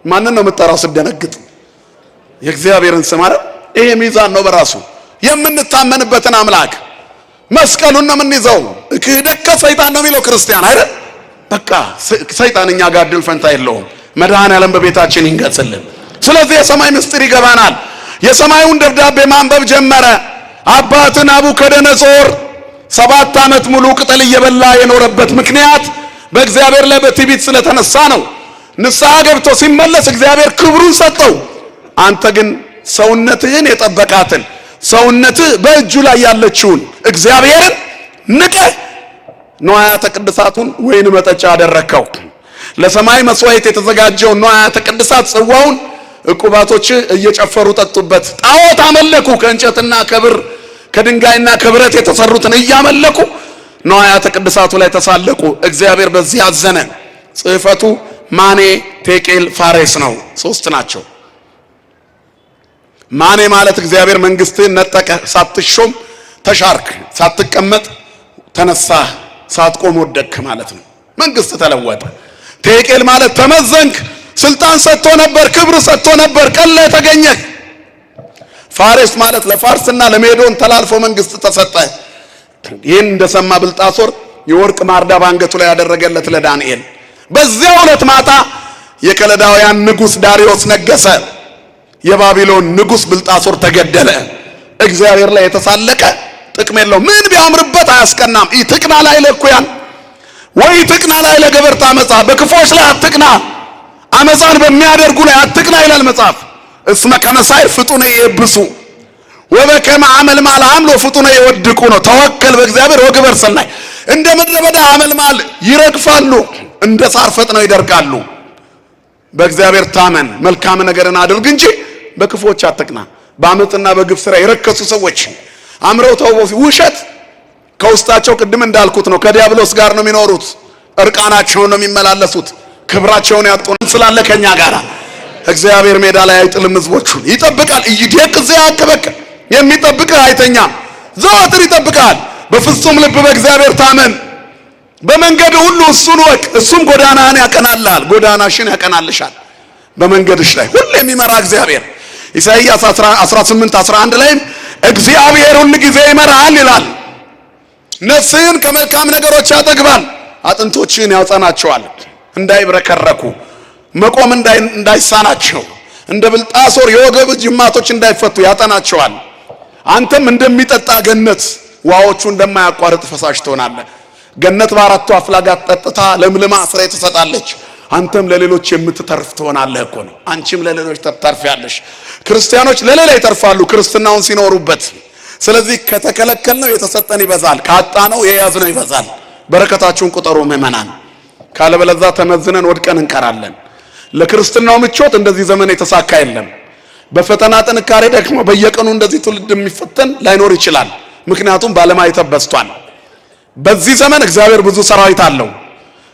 ማንን ነው የምትጠራው ስትደነግጥ? የእግዚአብሔርን ስም አይደል? ይሄ ሚዛን ነው በራሱ። የምንታመንበትን አምላክ መስቀሉን ነው የምንይዘው። ክህደከ ሰይጣን ነው የሚለው ክርስቲያን አይደል? በቃ ሰይጣን እኛ ጋር ድል ፈንታ የለውም። መድኃኔ ዓለም በቤታችን ይንገጽልን። ስለዚህ የሰማይ ምስጢር ይገባናል። የሰማዩን ደብዳቤ ማንበብ ጀመረ። አባት ናቡከደነጾር 7 ዓመት ሙሉ ቅጠል እየበላ የኖረበት ምክንያት በእግዚአብሔር ላይ በትዕቢት ስለተነሳ ነው። ንስሐ ገብቶ ሲመለስ እግዚአብሔር ክብሩን ሰጠው። አንተ ግን ሰውነትህን የጠበቃትን ሰውነትህ በእጁ ላይ ያለችውን እግዚአብሔርን ንቀህ ንዋያተ ቅድሳቱን ወይን መጠጫ አደረከው። ለሰማይ መስዋዕት የተዘጋጀውን ንዋያተ ቅድሳት ጽዋውን ዕቁባቶች እየጨፈሩ ጠጡበት። ጣዖት አመለኩ። ከእንጨትና ከብር ከድንጋይና ከብረት የተሰሩትን እያመለኩ ንዋያተ ቅድሳቱ ላይ ተሳለቁ። እግዚአብሔር በዚህ አዘነ። ጽሕፈቱ ማኔ፣ ቴቄል፣ ፋሬስ ነው። 3 ናቸው። ማኔ ማለት እግዚአብሔር መንግስትህን ነጠቀ፣ ሳትሾም ተሻርክ፣ ሳትቀመጥ ተነሳህ፣ ሳትቆም ወደቅክ ማለት ነው። መንግስት ተለወጠ። ቴቄል ማለት ተመዘንክ፣ ስልጣን ሰጥቶ ነበር፣ ክብር ሰጥቶ ነበር፣ ቀለ ተገኘ። ፋሬስ ማለት ለፋርስና ለሜዶን ተላልፎ መንግስት ተሰጠ። ይህን እንደሰማ ብልጣሶር የወርቅ ማርዳ ባንገቱ ላይ ያደረገለት ለዳንኤል። በዚያው ዕለት ማታ የከለዳውያን ንጉስ ዳሪዮስ ነገሰ። የባቢሎን ንጉስ ብልጣሶር ተገደለ። እግዚአብሔር ላይ የተሳለቀ ጥቅም የለው። ምን ቢያምርበት አያስቀናም። ኢትቅና ላይ ለኩያን ወይ ትቅና ላይ ለገበርታ አመጻ፣ በክፎች ላይ አትቅና፣ አመጻን በሚያደርጉ ላይ አትቅና ይላል መጽሐፍ። እስመ ከመሳይር ፍጡነ ይብሱ ወበከመ አመልማል አምሎ ፍጡነ ይወድቁ ነው። ተወከል በእግዚአብሔር ወግበር ሰናይ። እንደ ምድረ በዳ አመልማል ይረግፋሉ፣ እንደ ሳር ፈጥነው ይደርቃሉ። በእግዚአብሔር ታመን፣ መልካም ነገርን አድርግ እንጂ በክፎች አትቅና። በአመፅና በግፍ ስራ የረከሱ ሰዎች አምረው ተውበው ውሸት ከውስጣቸው ቅድም እንዳልኩት ነው። ከዲያብሎስ ጋር ነው የሚኖሩት። እርቃናቸውን ነው የሚመላለሱት። ክብራቸውን ያጡን ስላለ ከኛ ጋር እግዚአብሔር ሜዳ ላይ አይጥልም። ህዝቦቹን ይጠብቃል። ይደቅ ዘያቅበቅ የሚጠብቅህ አይተኛም፣ ዘወትር ይጠብቃል። በፍጹም ልብ በእግዚአብሔር ታመን፣ በመንገድ ሁሉ እሱን ወቅ፣ እሱም ጎዳናህን ያቀናልሃል፣ ጎዳናሽን ያቀናልሻል። በመንገድሽ ላይ ሁሉ የሚመራ እግዚአብሔር ኢሳይያስ 18:11 ላይም እግዚአብሔር ሁሉ ጊዜ ይመራሃል ይላል። ነፍስህን ከመልካም ነገሮች ያጠግባል፣ አጥንቶችህን ያጸናቸዋል፣ እንዳይብረከረኩ መቆም እንዳይሳናቸው፣ እንደ ብልጣሶር የወገብ ጅማቶች እንዳይፈቱ ያጠናቸዋል። አንተም እንደሚጠጣ ገነት ውሃዎቹ እንደማያቋርጥ ፈሳሽ ትሆናለህ። ገነት በአራቱ አፍላጋት ጠጥታ ለምልማ ፍሬ ትሰጣለች። አንተም ለሌሎች የምትተርፍ ትሆናለህ እኮ ነው። አንቺም ለሌሎች ትተርፊያለሽ። ክርስቲያኖች ለሌላ ይተርፋሉ ክርስትናውን ሲኖሩበት። ስለዚህ ከተከለከልነው የተሰጠን ይበዛል፣ ካጣነው የያዝነው ይበዛል። በረከታችሁን ቁጠሩ ምእመናን፣ ካለበለዚያ ተመዝነን ወድቀን እንቀራለን። ለክርስትናው ምቾት እንደዚህ ዘመን የተሳካ የለም። በፈተና ጥንካሬ ደግሞ በየቀኑ እንደዚህ ትውልድ የሚፈተን ላይኖር ይችላል። ምክንያቱም ባለማየት በዝቷል። በዚህ ዘመን እግዚአብሔር ብዙ ሰራዊት አለው።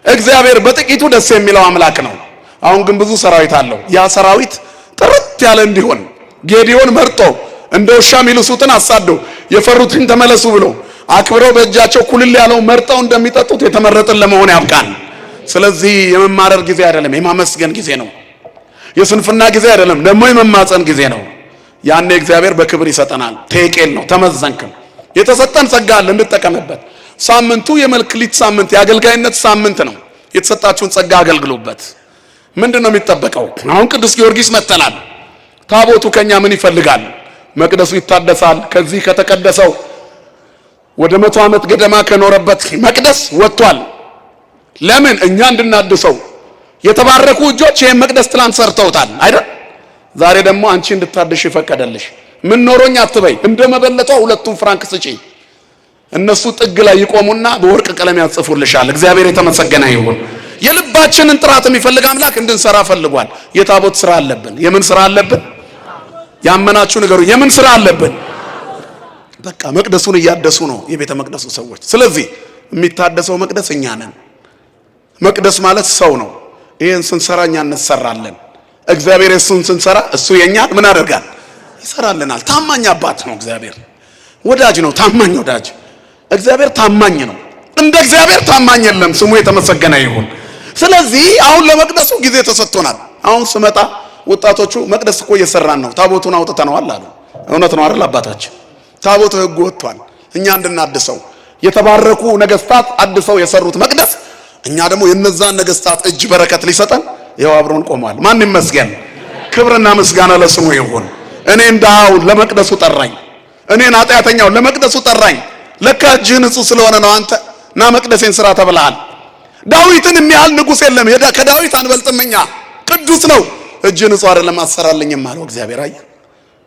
እግዚአብሔር በጥቂቱ ደስ የሚለው አምላክ ነው። አሁን ግን ብዙ ሰራዊት አለው። ያ ሰራዊት ጥርት ያለ እንዲሆን ጌዲዮን መርጦ እንደ ውሻ የሚልሱትን አሳዶ የፈሩትን ተመለሱ ብሎ አክብረው በእጃቸው ኩልል ያለው መርጠው እንደሚጠጡት የተመረጠን ለመሆን ያብቃን። ስለዚህ የመማረር ጊዜ አይደለም፣ የማመስገን ጊዜ ነው። የስንፍና ጊዜ አይደለም፣ ደግሞ የመማፀን ጊዜ ነው። ያኔ እግዚአብሔር በክብር ይሰጠናል። ቴቄል ነው፣ ተመዘንክም። የተሰጠን ጸጋ አለ፣ እንጠቀምበት። ሳምንቱ የመክሊት ሳምንት የአገልጋይነት ሳምንት ነው። የተሰጣችሁን ጸጋ አገልግሉበት። ምንድነው የሚጠበቀው? አሁን ቅዱስ ጊዮርጊስ መተናል። ታቦቱ ከኛ ምን ይፈልጋል? መቅደሱ ይታደሳል። ከዚህ ከተቀደሰው ወደ 100 ዓመት ገደማ ከኖረበት መቅደስ ወጥቷል። ለምን? እኛ እንድናድሰው። የተባረኩ እጆች ይሄን መቅደስ ትላንት ሰርተውታል አይደል? ዛሬ ደግሞ አንቺ እንድታድሽ ይፈቀደልሽ። ምን ኖሮኝ አትበይ። እንደመበለቷ 2 ፍራንክ ስጪ። እነሱ ጥግ ላይ ይቆሙና በወርቅ ቀለም ያጽፉልሻል። እግዚአብሔር የተመሰገነ ይሁን። የልባችንን ጥራት የሚፈልግ አምላክ እንድንሰራ ፈልጓል። የታቦት ስራ አለብን። የምን ስራ አለብን? ያመናችሁ ነገሩ የምን ስራ አለብን? በቃ መቅደሱን እያደሱ ነው የቤተ መቅደሱ ሰዎች። ስለዚህ የሚታደሰው መቅደስ እኛ ነን። መቅደስ ማለት ሰው ነው። ይሄን ስንሰራ እኛ እንሰራለን። እግዚአብሔር እሱን ስንሰራ እሱ የኛ ምን አደርጋል? ይሰራልናል። ታማኝ አባት ነው እግዚአብሔር። ወዳጅ ነው፣ ታማኝ ወዳጅ። እግዚአብሔር ታማኝ ነው። እንደ እግዚአብሔር ታማኝ የለም። ስሙ የተመሰገነ ይሁን። ስለዚህ አሁን ለመቅደሱ ጊዜ ተሰጥቶናል። አሁን ስመጣ ወጣቶቹ መቅደስ እኮ እየሰራን ነው፣ ታቦቱን አውጥተነዋል አሉ። እውነት ነው አይደል አባታችን? ታቦቱ ሕጉ ወጥቷል፣ እኛ እንድናድሰው። የተባረኩ ነገስታት አድሰው የሰሩት መቅደስ እኛ ደግሞ የነዛን ነገስታት እጅ በረከት ሊሰጠን ይኸው አብሮን ቆሟል። ማን ይመስገን? ክብርና ምስጋና ለስሙ ይሁን። እኔን ድሃው ለመቅደሱ ጠራኝ፣ እኔን ኃጢአተኛው ለመቅደሱ ጠራኝ። ለካ እጅህ ንጹህ ስለሆነ ነው። አንተ ና መቅደሴን ስራ ተብለሃል። ዳዊትን የሚያህል ንጉሥ የለም። ከዳዊት አንበልጥም እኛ። ቅዱስ ነው። እጅህ ንጹህ አይደለም አሰራልኝም አለው እግዚአብሔር። አየ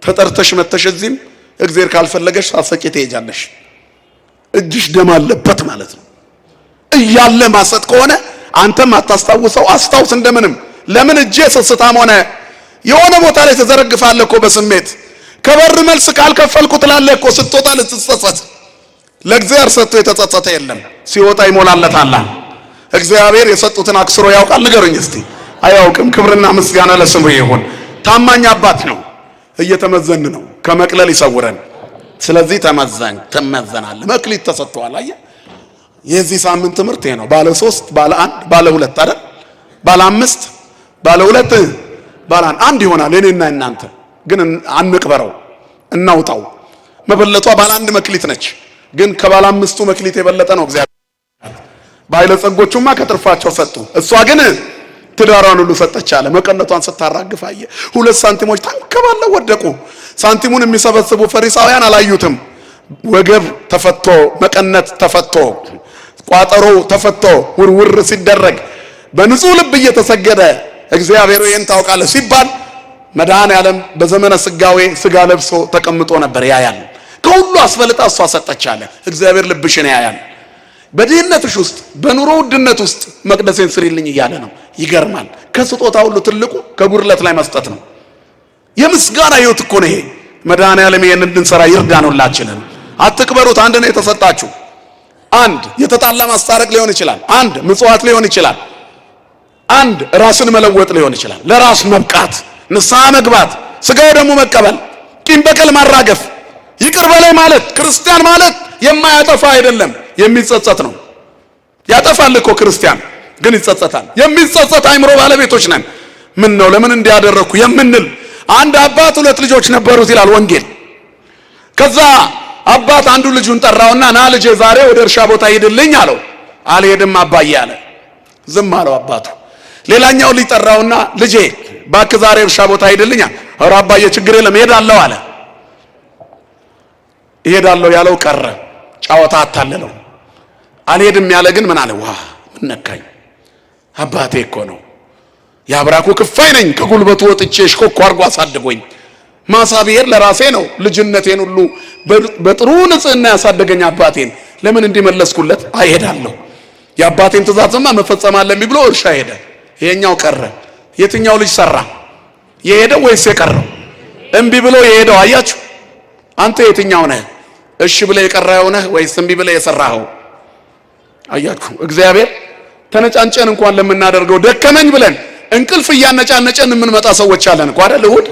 ተጠርተሽ መተሽ እዚህም እግዚአብሔር ካልፈለገሽ ሳሰቂ ትሄጃለሽ። እጅሽ ደም አለበት ማለት ነው። እያለ ማሰጥ ከሆነ አንተም አታስታውሰው፣ አስታውስ እንደምንም። ለምን እጄ ስስታም ሆነ? የሆነ ቦታ ላይ ተዘረግፋለህ እኮ በስሜት። ከበር መልስ ካልከፈልኩ ትላለህ እኮ ስትወጣ ልትጸጸት። ለእግዚአብሔር ሰጥቶ የተጸጸተ የለም፣ ሲወጣ ይሞላለታል። እግዚአብሔር የሰጡትን አክስሮ ያውቃል? ንገሩኝ እስቲ። አያውቅም። ክብርና ምስጋና ለስሙ ይሁን። ታማኝ አባት ነው። እየተመዘን ነው፣ ከመቅለል ይሰውረን። ስለዚህ ትመዘናለህ። መክሊት ተሰጥቷል። አየህ፣ የዚህ ሳምንት ትምህርት ይሄ ነው። ባለ 3 ባለ 1 ባለ 2 አይደል? ባለ 5 ባለ 2 ባለ 1 ይሆናል። እኔና እናንተ ግን አንቅበረው፣ እናውጣው። መበለቷ ባለ 1 መክሊት ነች፣ ግን ከባለ 5ቱ መክሊት የበለጠ ነው እግዚአብሔር። ባለጸጎቹማ ከትርፋቸው ሰጡ፣ እሷ ግን ትዳሯን ሁሉ ሰጠች አለ። መቀነቷን ስታራግፍ አየ። 2 ሳንቲሞች ተንከባለው ወደቁ። ሳንቲሙን የሚሰበስቡ ፈሪሳውያን አላዩትም። ወገብ ተፈቶ፣ መቀነት ተፈቶ፣ ቋጠሮ ተፈቶ ውርውር ሲደረግ በንጹህ ልብ እየተሰገደ እግዚአብሔር ይህን ታውቃለህ ሲባል መድኃኔዓለም በዘመነ ስጋዌ ስጋ ለብሶ ተቀምጦ ነበር ያያል። ከሁሉ አስፈልጣ እሷ ሰጠች አለ። እግዚአብሔር ልብሽን ያያል። በድህነትሽ ውስጥ በኑሮ ውድነት ውስጥ መቅደሴን ስሪልኝ እያለ ነው። ይገርማል። ከስጦታ ሁሉ ትልቁ ከጉድለት ላይ መስጠት ነው። የምስጋና ህይወት እኮ ነው ይሄ። መድኃኔዓለም ይሄን እንድንሰራ ይርዳን ሁላችንን። አትቅበሩት። አንድ ነው የተሰጣችሁ። አንድ የተጣላ ማስታረቅ ሊሆን ይችላል። አንድ ምጽዋት ሊሆን ይችላል። አንድ ራስን መለወጥ ሊሆን ይችላል። ለራስ መብቃት፣ ንስሐ መግባት፣ ስጋው ደግሞ መቀበል፣ ቂም በቀል ማራገፍ፣ ይቅር በላይ ማለት። ክርስቲያን ማለት የማያጠፋ አይደለም፣ የሚጸጸት ነው። ያጠፋል እኮ ክርስቲያን ግን ይጸጸታል። የሚጸጸት አይምሮ ባለቤቶች ነን። ምን ነው ለምን እንዲያደረኩ የምንል። አንድ አባት 2 ልጆች ነበሩት ይላል ወንጌል። ከዛ አባት አንዱ ልጁን ጠራውና ና ልጄ ዛሬ ወደ እርሻ ቦታ ሂድልኝ አለው። አልሄድም አባዬ አለ። ዝም አለው አባቱ። ሌላኛው ልጅ ጠራውና ልጄ እባክህ ዛሬ እርሻ ቦታ ሂድልኝ። ኧረ አባዬ ችግር የለም እሄዳለሁ አለ። እሄዳለሁ ያለው ቀረ። ጫወታ አታለለው። አልሄድም ያለ ግን ምን አለ? ዋ ምን ነካኝ? አባቴ እኮ ነው፣ የአብራኩ ክፋይ ነኝ። ከጉልበቱ ወጥቼ ሽኮኮ አድርጎ አሳድጎኝ ማሳ ብሄድ ለራሴ ነው። ልጅነቴን ሁሉ በጥሩ ንጽህና ያሳደገኝ አባቴን ለምን እንዲመለስኩለት? አይሄዳለሁ። የአባቴን ትእዛዝማ መፈጸም አለብኝ ብሎ እርሻ ሄደ። ይሄኛው ቀረ። የትኛው ልጅ ሰራ? የሄደው ወይስ የቀረው? እምቢ ብሎ የሄደው። አያችሁ? አንተ የትኛው ነህ? እሺ ብለ የቀረኸው ነህ ወይስ እምቢ ብለ የሰራኸው? አያችሁ? እግዚአብሔር ተነጫንጨን እንኳን ለምናደርገው ደከመኝ ብለን እንቅልፍ እያነጫነጨን የምንመጣ ሰዎች አለን እኮ አይደል? እሑድ።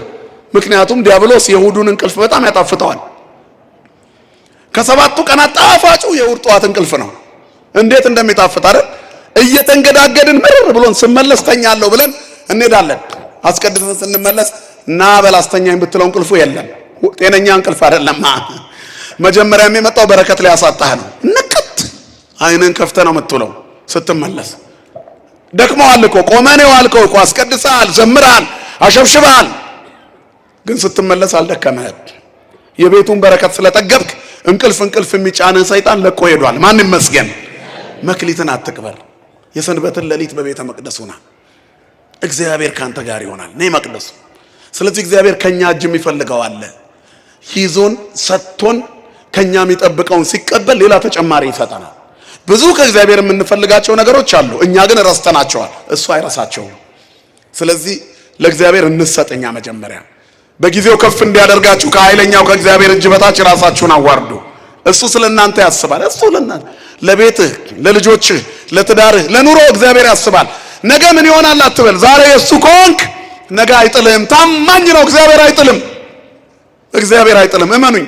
ምክንያቱም ዲያብሎስ የእሑዱን እንቅልፍ በጣም ያጣፍጠዋል። ከሰባቱ ቀናት ጣፋጩ የእሑድ ጠዋት እንቅልፍ ነው። እንዴት እንደሚጣፍጥ አይደል? እየተንገዳገድን ምርር ብሎን ስመለስ ተኛለሁ ብለን እንሄዳለን። አስቀድመን ስንመለስ ና በል አስተኛኝ ብትለው እንቅልፉ የለም። ጤነኛ እንቅልፍ አይደለም። መጀመሪያ የሚመጣው በረከት ላይ ያሳጣህ ነው። ንቅት አይንን ከፍተህ ነው የምትውለው ስትመለስ። ደክመዋል እኮ ቆመህ ነው ያልከው እኮ አስቀድሰሃል፣ ዘምረሃል፣ አሸብሽበሃል። ግን ስትመለስ አልደከመህም። የቤቱን በረከት ስለጠገብክ እንቅልፍ የሚጫንህ ሰይጣን ለቆ ሄዷል። ማን ይመስገን። መክሊትን አትቅበር። የሰንበትን ሌሊት በቤተ መቅደስ ሁና። እግዚአብሔር ካንተ ጋር ይሆናል። ነይ መቅደሱ። ስለዚህ እግዚአብሔር ከኛ እጅ የሚፈልገው አለ። ይዞን ሰጥቶን ከኛ የሚጠብቀውን ሲቀበል ሌላ ተጨማሪ ይሰጠናል። ብዙ ከእግዚአብሔር የምንፈልጋቸው ነገሮች አሉ። እኛ ግን ረስተናቸዋል። እሱ አይረሳቸውም። ስለዚህ ለእግዚአብሔር እንሰጠኛ። መጀመሪያ በጊዜው ከፍ እንዲያደርጋችሁ ከኃይለኛው ከእግዚአብሔር እጅ በታች ራሳችሁን አዋርዱ። እሱ ስለናንተ ያስባል። እሱ ለቤትህ፣ ለልጆችህ፣ ለትዳርህ፣ ለኑሮ እግዚአብሔር ያስባል። ነገ ምን ይሆናል አትበል። ዛሬ የሱ ከሆንክ ነገ አይጥልህም። ታማኝ ነው። እግዚአብሔር አይጥልም። እግዚአብሔር አይጥልም። እመኑኝ።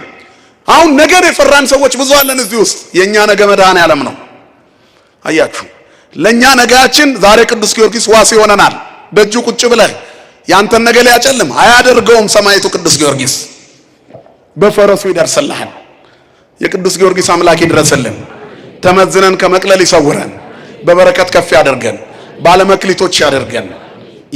አሁን ነገር የፈራን ሰዎች ብዙ አለን እዚህ ውስጥ። የኛ ነገ መድኃኔዓለም ነው። አያችሁ? ለኛ ነገያችን ዛሬ ቅዱስ ጊዮርጊስ ዋስ ይሆነናል። ደጁ ቁጭ ብለህ ያንተን ነገ ሊያጨልም አያደርገውም። ሰማዕቱ ቅዱስ ጊዮርጊስ በፈረሱ ይደርስልሃል። የቅዱስ ጊዮርጊስ አምላክ ይድረስልን። ተመዝነን ከመቅለል ይሰውረን። በበረከት ከፍ ያደርገን። ባለመክሊቶች ያደርገን።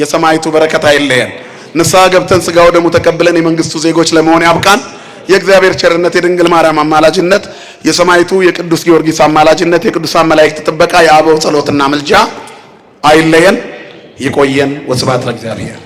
የሰማዕቱ በረከት አይለየን። ንስሐ ገብተን ሥጋው ደሙ ተቀብለን የመንግስቱ ዜጎች ለመሆን ያብቃን። የእግዚአብሔር ቸርነት፣ የድንግል ማርያም አማላጅነት፣ የሰማዕቱ የቅዱስ ጊዮርጊስ አማላጅነት፣ የቅዱሳን መላእክት ጥበቃ፣ የአበው ጸሎትና ምልጃ አይለየን። ይቆየን። ወስብሐት ለእግዚአብሔር።